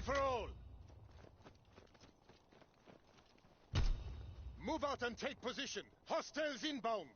for all! Move out and take position. Hostiles inbound.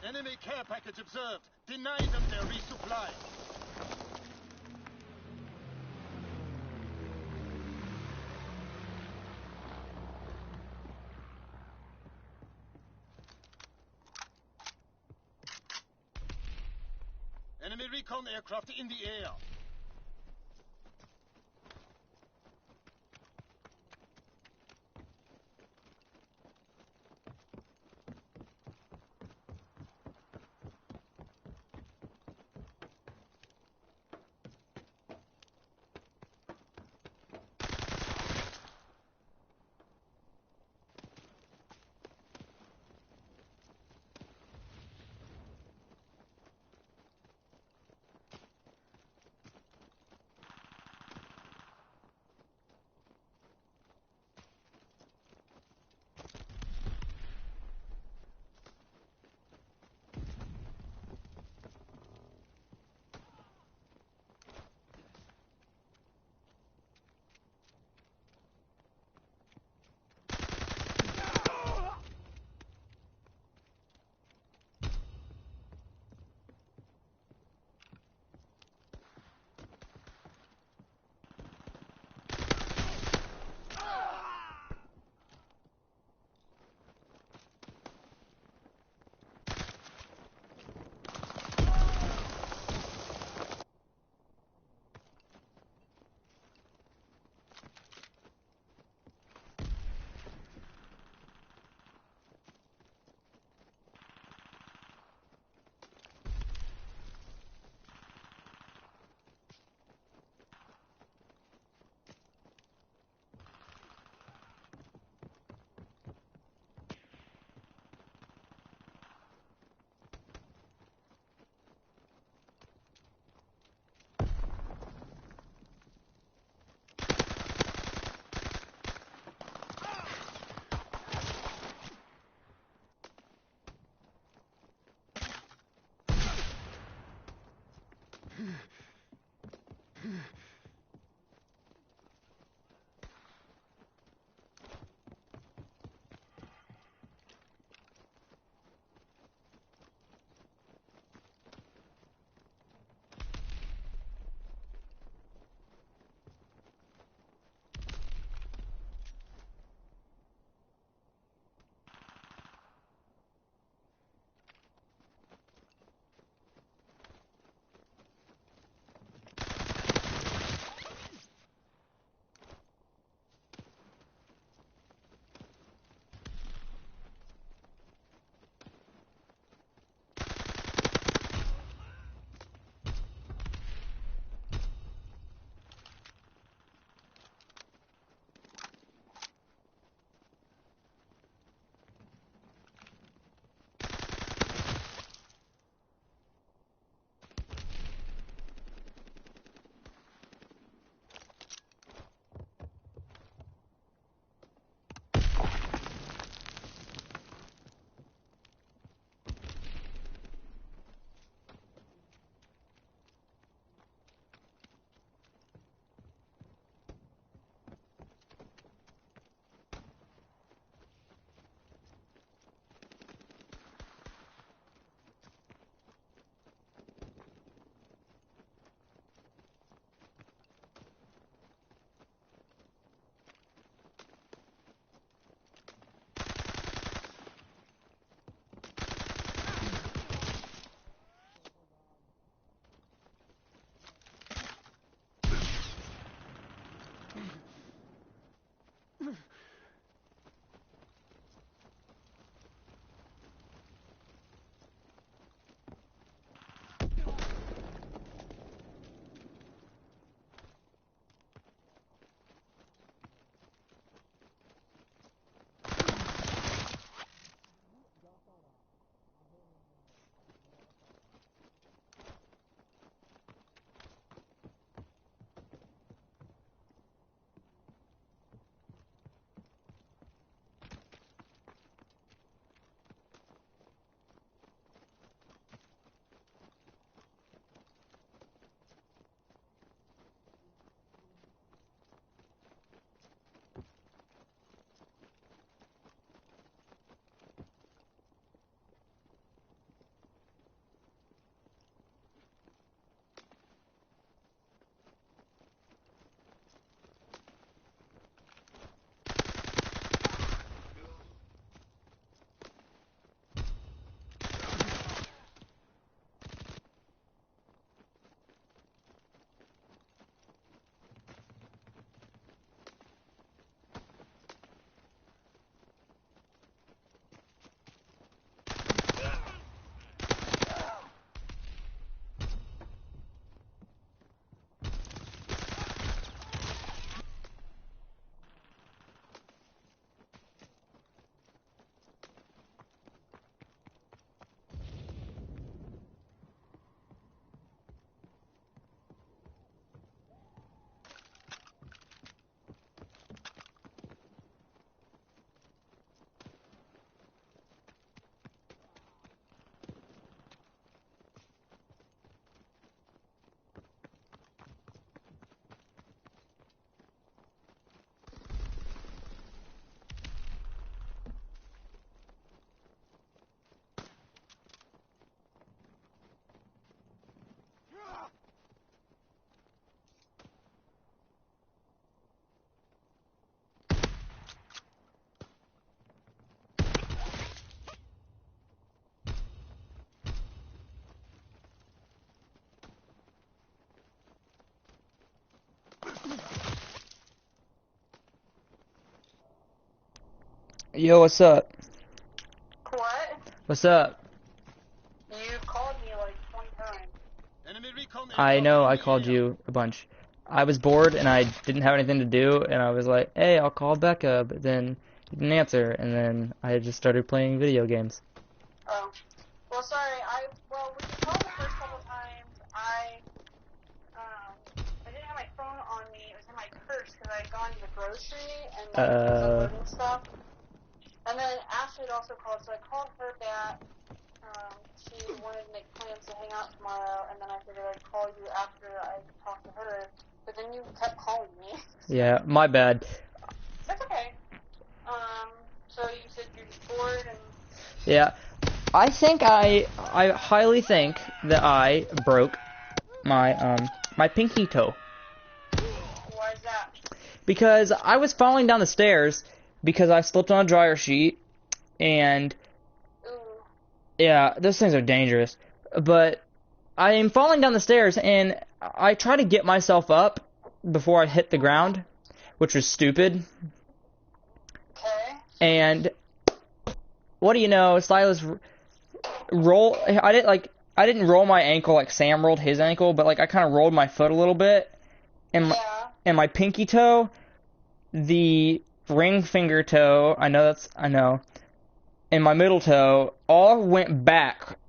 Enemy care package observed. Deny them their resupply. Enemy recon aircraft in the air. Yo, what's up? What? What's up? You called me like 20 times. Enemy recon I incoming know in I the called area. you a bunch. I was bored and I didn't have anything to do, and I was like, hey, I'll call Becca, but then you didn't answer, and then I just started playing video games. Oh. Well, sorry, when you called the first couple times, I didn't have my phone on me. It was in my purse because I had gone to the grocery and was unloading stuff. And then Ashley had also called, so I called her back. She wanted to make plans to hang out tomorrow, and then I figured I'd call you after I talked to her. But then you kept calling me. Yeah, my bad. That's okay. So you said you're just bored and... Yeah, I think I highly think that I broke my my pinky toe. Why is that? Because I was falling down the stairs because I slipped on a dryer sheet, and Ooh. yeah, those things are dangerous. But I am falling down the stairs, and I try to get myself up before I hit the ground, which was stupid. Okay. And what do you know, Silas roll. I didn't roll my ankle like Sam rolled his ankle, but like I kind of rolled my foot a little bit, and my pinky toe, the ring finger toe, I know, and my middle toe all went back.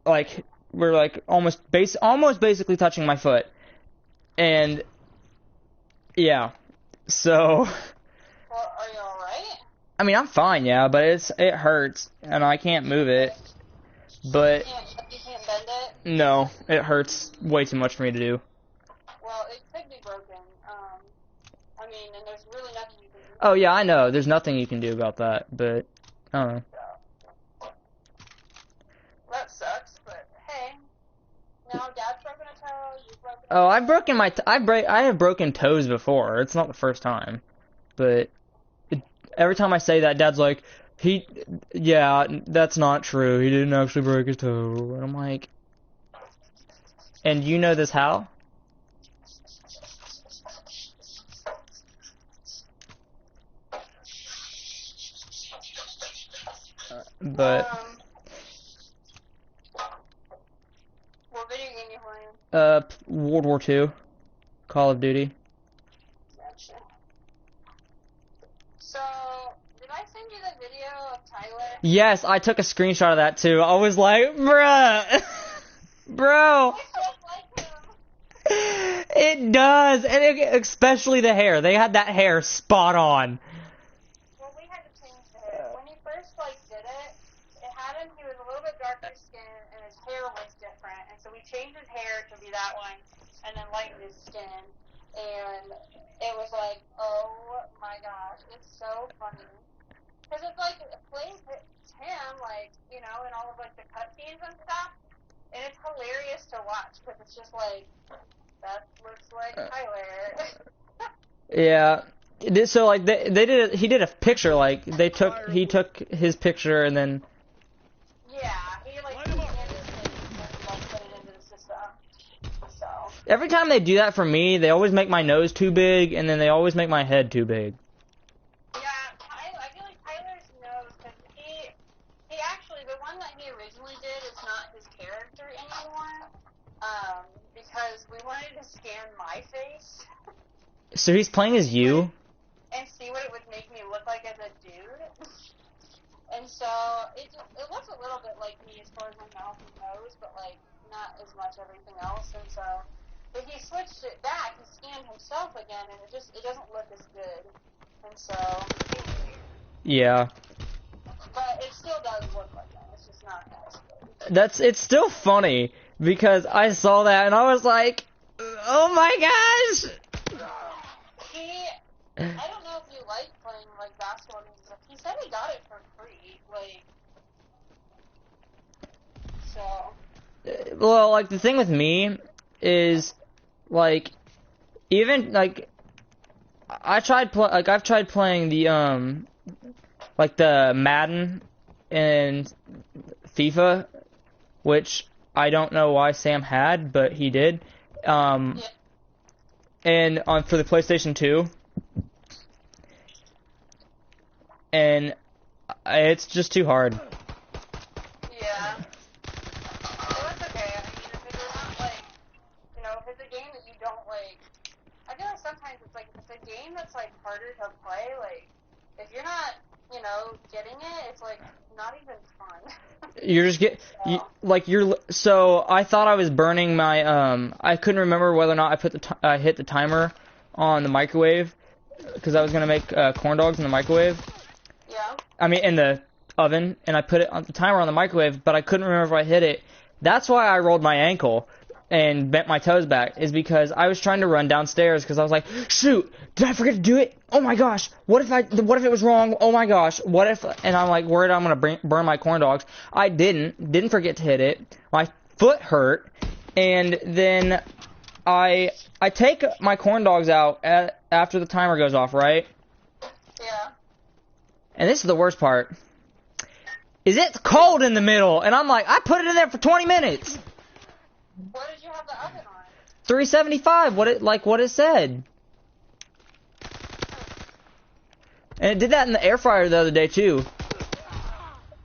Like we're like almost basically touching my foot, and yeah, so. Well, are you alright? I mean, I'm fine, yeah, but it hurts, and I can't move it. But You can't bend it? no, it hurts way too much for me to do. Well, it could be broken. I mean, and there's really nothing you can do. Oh yeah, I know. There's nothing you can do about that, but I don't know. That sucks, but hey. Now Dad's broken a toe, you've broken a toe. Oh, I have broken toes before. It's not the first time, but every time I say that, Dad's like, yeah, that's not true. He didn't actually break his toe. And I'm like, and you know this how? But what video game you playing? World War II, Call of Duty. Gotcha. So, did I send you the video of Tyler? Yes, I took a screenshot of that too. I was like, bruh, bro. I don't like him. It does, and especially the hair. They had that hair spot on. Well, we had to change the hair. When he first did it, he was a little bit darker skin, and his hair was different. And so we changed his hair to be that one, and then lightened his skin. And it was like, oh my gosh, it's so funny. Because it plays him, in all of the cutscenes and stuff. And it's hilarious to watch, because it's just that looks like Tyler. Yeah. So he did a picture, he took his picture and then. Yeah, he scanned his face and put it into the system. So. Every time they do that for me, they always make my nose too big, and then they always make my head too big. Yeah, I feel like Tyler's nose, because he actually, the one that he originally did is not his character anymore, because we wanted to scan my face. So he's playing as you? And see what it would make me look like as a dude. And so, it looks a little bit like me as far as my mouth and nose, but not as much everything else. And so, but he switched it back, he scanned himself again, and it doesn't look as good. And so, Yeah. but it still does look like him, it's just not as good. It's still funny, because I saw that and I was like, oh my gosh! I don't know if you like playing basketball games and stuff. He said he got it for free, so. Well, the thing with me is, even, I've tried playing the, the Madden and FIFA, which I don't know why Sam had, but he did, Yeah. and for the PlayStation 2, and it's just too hard. Yeah. Well, that's okay. I mean, if it's not like, if it's a game that you don't like, I feel like sometimes it's like, if it's a game that's like harder to play, like, if you're not, getting it, it's like not even fun. You're just so I thought I was burning my I couldn't remember whether or not I hit the timer on the microwave because I was gonna make corn dogs in the microwave. Yeah. I mean in the oven, and I put it on the timer on the microwave, but I couldn't remember if I hit it. That's why I rolled my ankle and bent my toes back, is because I was trying to run downstairs because I was like, shoot, did I forget to do it? Oh my gosh, what if it was wrong? Oh my gosh, what if, and I'm like worried I'm gonna burn my corn dogs. I didn't forget to hit it. My foot hurt, and then I take my corn dogs out after the timer goes off, right? Yeah. And this is the worst part. Is it's cold in the middle, and I'm like, I put it in there for 20 minutes. What did you have the oven on? 375, what it said. And it did that in the air fryer the other day too. That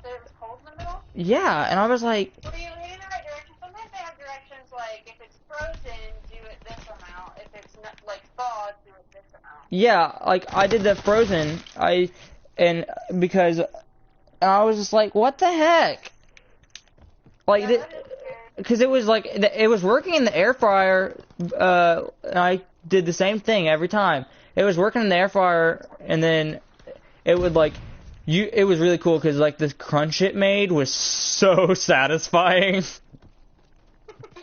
it was cold in the middle? Yeah, and I was like, Well, you're heading in the right direction. Sometimes they have directions like, if it's frozen, do it this amount. If it's not, like thawed, do it this amount. yeah, like I did the frozen, because I was just like, what the heck? Like, Yeah, because it was like, it was working in the air fryer, and I did the same thing every time. It was working in the air fryer, and then it would like, it was really cool because like the crunch it made was so satisfying.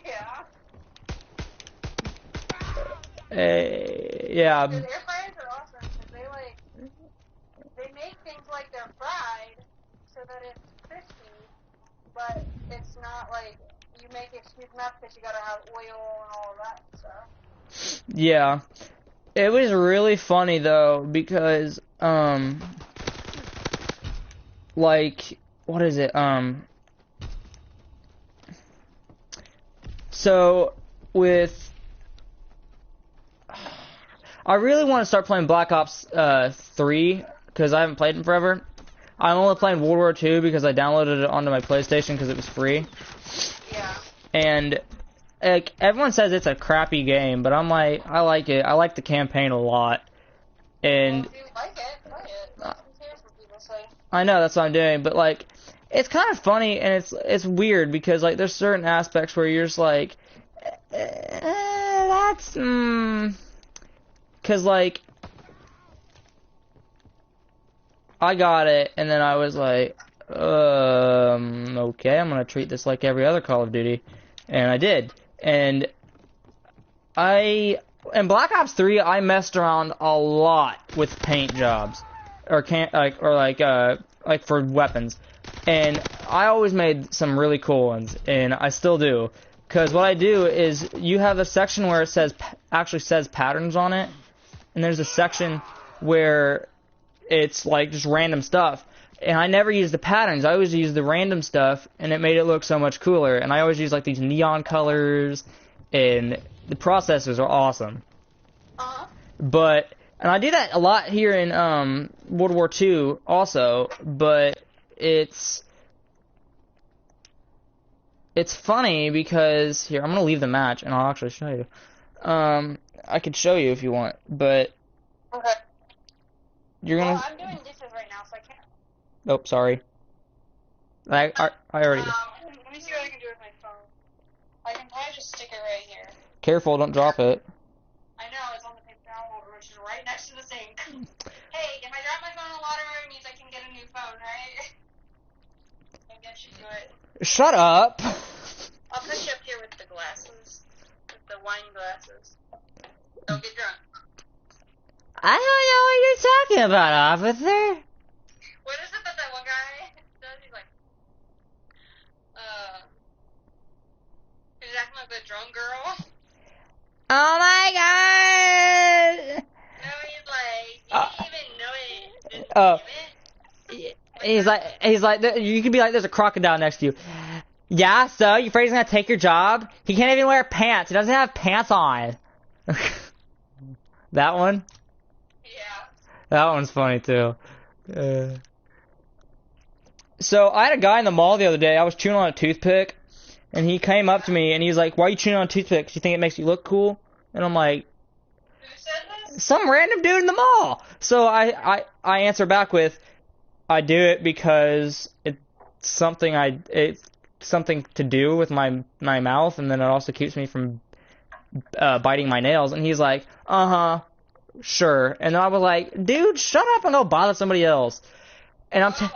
Yeah. Yeah. Dude, air fryers are awesome because they make things like they're fried so that it's crispy, but it's not like you make it smooth enough because you gotta have oil and all of that stuff. Yeah. It was really funny though because like what is it? So with I really want to start playing Black Ops 3 because I haven't played it in forever. I'm only playing World War 2 because I downloaded it onto my PlayStation because it was free. Yeah. And like everyone says it's a crappy game, but I'm like, I like it. I like the campaign a lot. And Well, if you like it, play it. Who cares what people say? I know that's what I'm doing, but like it's kind of funny and it's weird because like there's certain aspects where you're just like, that's because like I got it and then I was like, okay, I'm gonna treat this like every other Call of Duty, and I did. And in Black Ops 3, I messed around a lot with paint jobs, or for weapons, and I always made some really cool ones, and I still do. Because what I do is you have a section where it actually says patterns on it, and there's a section where it's like just random stuff. And I never use the patterns. I always use the random stuff, and it made it look so much cooler. And I always use like these neon colors, and the processes are awesome. Uh-huh. And I do that a lot here in World War II also, but it's funny because here I'm gonna leave the match and I'll actually show you. I could show you if you want, but Okay. you're gonna. Well, I'm doing dishes right now, so I can't. Oh, sorry. I already. Let me see what I can do with my phone. I can probably just stick it right here. Careful, don't drop it. I know, it's on the paper towel, which is right next to the sink. Hey, if I drop my phone in the water, it means I can get a new phone, right? I guess you do it. Shut up. I'll put you up here with the glasses. With the wine glasses. Don't get drunk. I don't know what you're talking about, officer. What is it that one guy does? He's like, he's acting like the drunk girl. Oh my god! No, he's like, you didn't even know it. Oh. Damn it. He's like, you could be like, there's a crocodile next to you. Yeah, so you afraid he's gonna take your job? He can't even wear pants. He doesn't have pants on. That one? Yeah. That one's funny too. So I had a guy in the mall the other day. I was chewing on a toothpick, and he came up to me and he's like, "Why are you chewing on a toothpick? Do you think it makes you look cool?" And I'm like, Who said this? "Some random dude in the mall." So I answer back with, "I do it because it's something to do with my mouth, and then it also keeps me from biting my nails." And he's like, "Sure." And I was like, "Dude, shut up and go bother somebody else." And I'm All I'm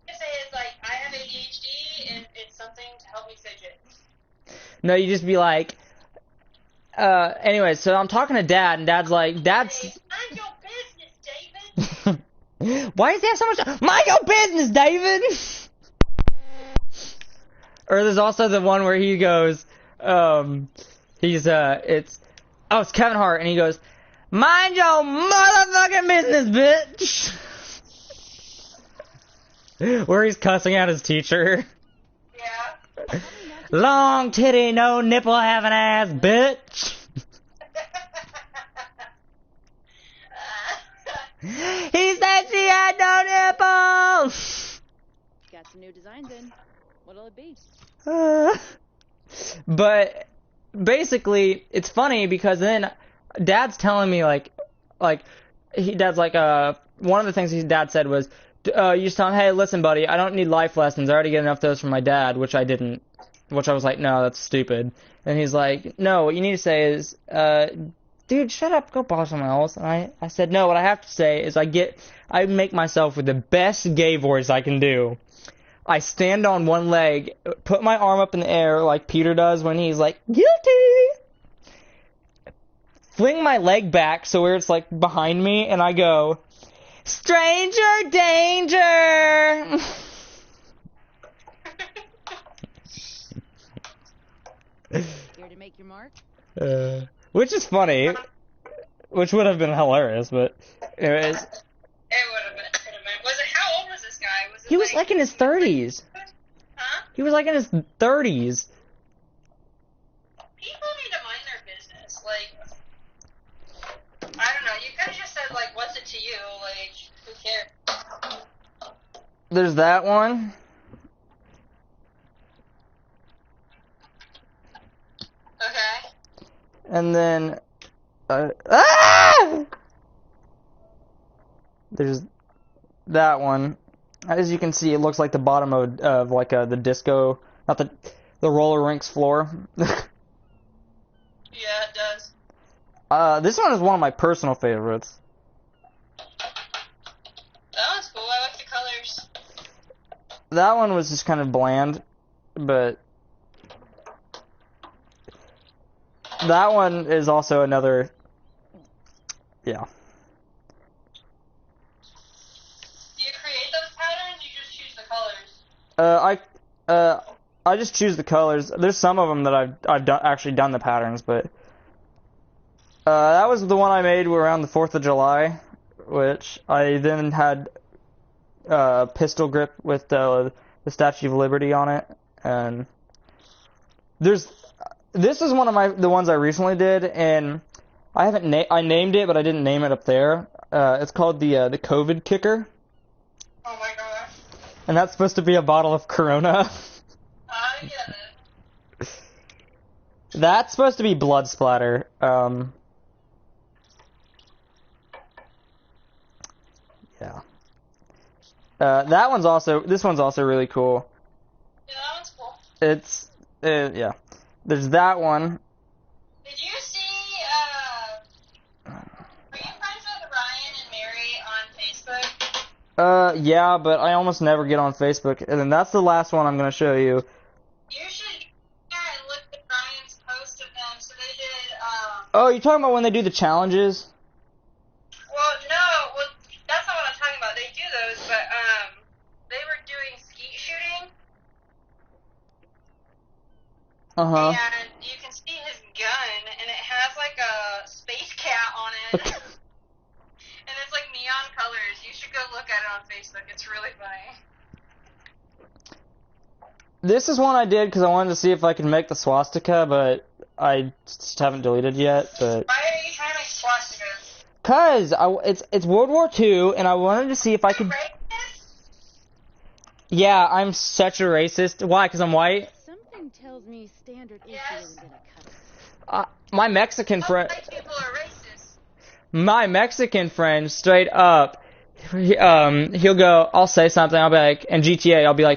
gonna say is like I have ADHD and it's something to help me fidget. no, you just be like, anyway, so I'm talking to Dad, and Dad's like, Hey, mind your business, David. why does he have so much? Mind your business, David. Or there's also the one where he goes, it's Kevin Hart, and he goes, "Mind your motherfucking business, bitch." Where he's cussing at his teacher. Yeah. Long titty, no nipple having ass, bitch. He said she had no nipples. Got some new designs in. What'll it be? But basically, it's funny because then Dad's telling me Dad's like, one of the things his dad said was, you just tell him, "Hey, listen, buddy, I don't need life lessons. I already get enough of those from my dad," which I didn't. Which I was like, "No, that's stupid." And he's like, "No, what you need to say is, dude, shut up, go bother someone else." And I said, "No, what I have to say is I make myself with the best gay voice I can do. I stand on one leg, put my arm up in the air like Peter does when he's like, guilty. Fling my leg back so where it's like behind me, and I go, stranger danger." Here to make your mark? Which is funny. Which would have been hilarious, but anyways. It would have been. Was it? How old was this guy? Was it He was like in his 30s. Huh? He was like in his 30s. People need to mind their business. Like, I don't know. You could have just said like, "What's it to you?" Like, who cares? There's that one. Okay. And then, there's that one. As you can see, it looks like the bottom of like the disco, not the roller rinks floor. Yeah, it does. This one is one of my personal favorites. That one's cool. I like the colors. That one was just kind of bland, but that one is also another, yeah. Do you create those patterns? You just choose the colors. I just choose the colors. There's some of them that I've actually done the patterns, but that was the one I made around the 4th of July, which I then had pistol grip with the Statue of Liberty on it, and this is one of the ones I recently did, and I haven't I named it, but I didn't name it up there. It's called the COVID kicker. Oh my gosh. And that's supposed to be a bottle of Corona. I get it. That's supposed to be blood splatter. Yeah. This one's also really cool. Yeah, that one's cool. It's, yeah. There's that one. Did you see, are you friends with Ryan and Mary on Facebook? Yeah, but I almost never get on Facebook. And then that's the last one I'm going to show you. You should go and look at Ryan's post of them. So they did, Oh, you're talking about when they do the challenges? well, no, well, that's not what I'm talking about. They do those, but, they were doing skeet shooting. Uh-huh. And you can see his gun, and it has like a space cat on it. And it's like neon colors. You should go look at it on Facebook. It's really funny. This is one I did because I wanted to see if I could make the swastika, but I just haven't deleted yet. But Why are you trying to make swastikas? cause it's World War II, and I wanted to see if I could. Right? Yeah, I'm such a racist. Why? Because I'm white? Something tells me standard issue Yes. isn't gonna cut it. My Mexican Some friend... white people are racist. My Mexican friend, straight up, he'll go, I'll say something, I'll be like, in GTA, I'll be like,